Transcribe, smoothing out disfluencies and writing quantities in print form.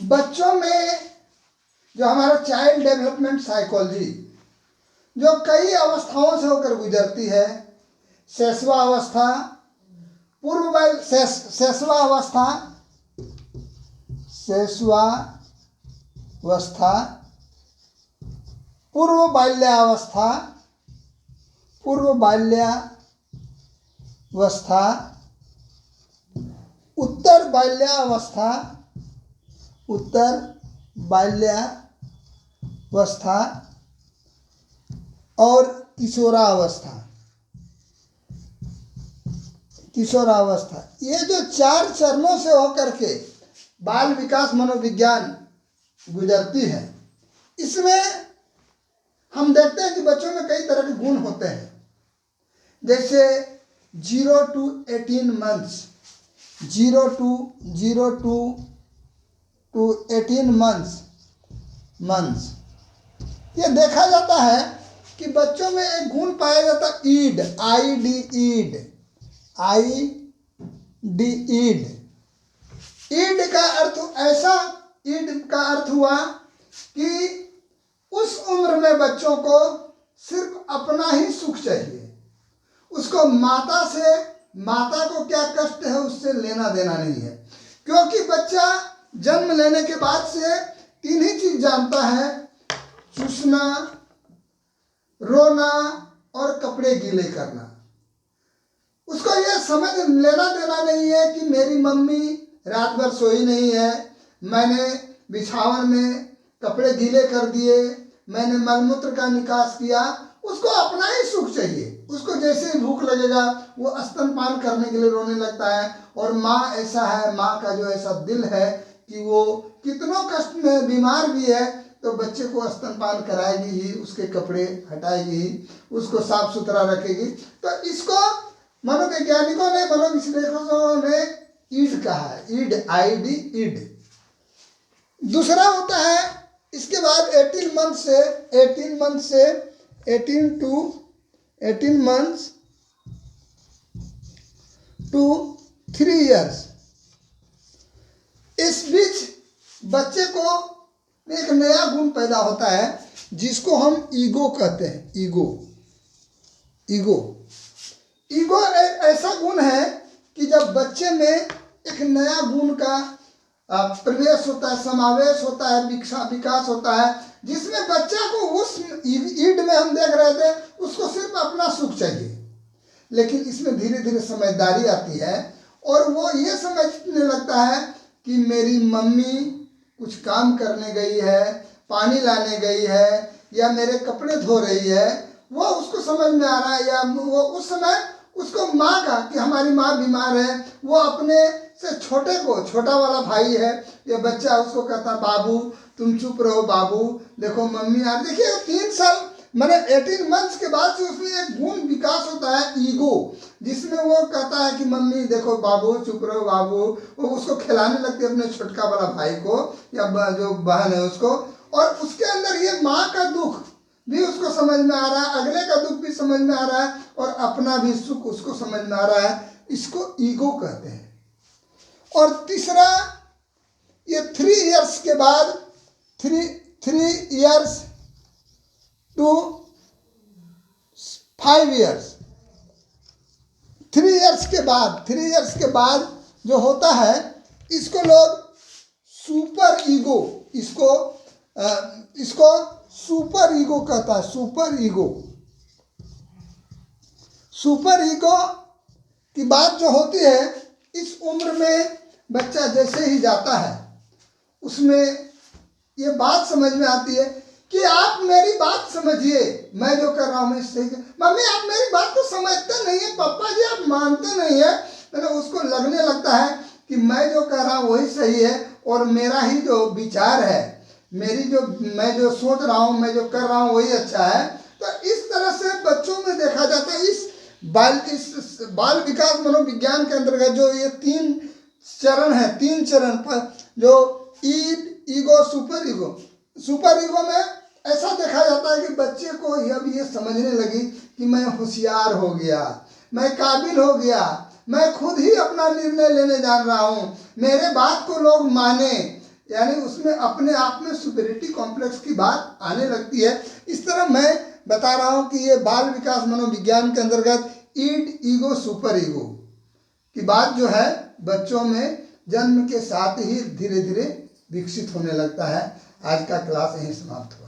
बच्चों में जो हमारा चाइल्ड डेवलपमेंट साइकोलॉजी जो कई अवस्थाओं से होकर गुजरती है, शैशवावस्था, शैशवावस्था, पूर्व बाल्यावस्था, उत्तर बाल्यावस्था और किशोरावस्था। ये जो 4 चरणों से होकर के बाल विकास मनोविज्ञान गुजरती है, इसमें हम देखते हैं कि बच्चों में कई तरह के गुण होते हैं। जैसे 0 to 18 months, 0 to 18 months, ये देखा जाता है कि बच्चों में एक गुण पाया जाता है ईड, ईड का अर्थ हुआ कि उस उम्र में बच्चों को सिर्फ अपना ही सुख चाहिए। उसको माता को क्या कष्ट है उससे लेना देना नहीं है, क्योंकि बच्चा जन्म लेने के बाद से 3 ही चीज जानता है: चूसना, रोना और कपड़े गीले करना। उसको ये समझ लेना देना नहीं है कि मेरी मम्मी रात भर सोई नहीं है, मैंने बिछावन में कपड़े गीले कर दिए, मैंने मलमूत्र का निकास किया। उसको अपना ही सुख चाहिए। उसको जैसे ही भूख लगेगा वो स्तनपान करने के लिए रोने लगता है। और माँ ऐसा है, माँ का जो ऐसा दिल है कि वो कितनों कष्ट में बीमार भी है तो बच्चे को स्तनपान कराएगी ही, उसके कपड़े हटाएगी ही, उसको साफ सुथरा रखेगी। तो इसको मनोवैज्ञानिकों ने, मनोविश्लेषकों ने ईड कहा है, ईड। दूसरा होता है इसके बाद 18 months to 3 years। इस बीच बच्चे को एक नया गुण पैदा होता है जिसको हम ईगो कहते हैं। ईगो ऐसा गुण है कि जब बच्चे में एक नया गुण का प्रवेश होता है, समावेश होता है, विकास होता है, जिसमें बच्चा को उस ईड में हम देख रहे थे उसको सिर्फ अपना सुख चाहिए। लेकिन इसमें धीरे धीरे समझदारी आती है और वो ये समझने लगता है कि मेरी मम्मी कुछ काम करने गई है, पानी लाने गई है या मेरे कपड़े धो रही है, वो उसको समझ में आ रहा है। या वो उस समय उसको माँ का, कि हमारी माँ बीमार है, वो अपने से छोटा वाला भाई है या बच्चा, उसको कहता बाबू तुम चुप रहो, बाबू देखो मम्मी आ। देखिए 3 साल मैंने 18 मंथ्स के बाद से उसमें एक गुण विकास होता है ईगो, जिसमें वो कहता है कि मम्मी देखो, बाबू चुप रहो बाबू। वो उसको खिलाने लगती है अपने छोटका वाला भाई को या जो बहन है उसको। और उसके अंदर ये माँ का दुख भी उसको समझ में आ रहा है, अगले का दुख भी समझ में आ रहा है और अपना भी सुख उसको समझ में आ रहा है। इसको ईगो कहते हैं। और तीसरा, ये 3 इयर्स के बाद, 3 इयर्स to 5 इयर्स, 3 इयर्स के बाद जो होता है इसको लोग सुपर ईगो, इसको सुपर ईगो कहता है। सुपर ईगो की बात जो होती है, इस उम्र में बच्चा जैसे ही जाता है उसमें ये बात समझ में आती है कि आप मेरी बात समझिए, मैं जो कर रहा हूँ मैं सही। मम्मी आप मेरी बात को समझते नहीं है, पापा जी आप मानते नहीं है। तो उसको लगने लगता है कि मैं जो कर रहा हूँ वही सही है और मेरा ही जो विचार है, मैं जो सोच रहा हूँ, मैं जो कर रहा हूँ वही अच्छा है। तो इस तरह से बच्चों में देखा जाता है। इस बाल विकास मनोविज्ञान के अंतर्गत जो ये 3 चरण है, 3 चरण पर जो ईगो, सुपर ईगो में ऐसा देखा जाता है कि बच्चे को अब ये समझने लगी कि मैं होशियार हो गया, मैं काबिल हो गया, मैं खुद ही अपना निर्णय लेने जान रहा हूँ, मेरे बात को लोग माने, यानी उसमें अपने आप में सुपेरिटी कॉम्प्लेक्स की बात आने लगती है। इस तरह मैं बता रहा हूँ कि ये बाल विकास मनोविज्ञान के अंतर्गत ईड, ईगो, सुपर ईगो की बात जो है बच्चों में जन्म के साथ ही धीरे धीरे विकसित होने लगता है। आज का क्लास यहीं समाप्त हुआ।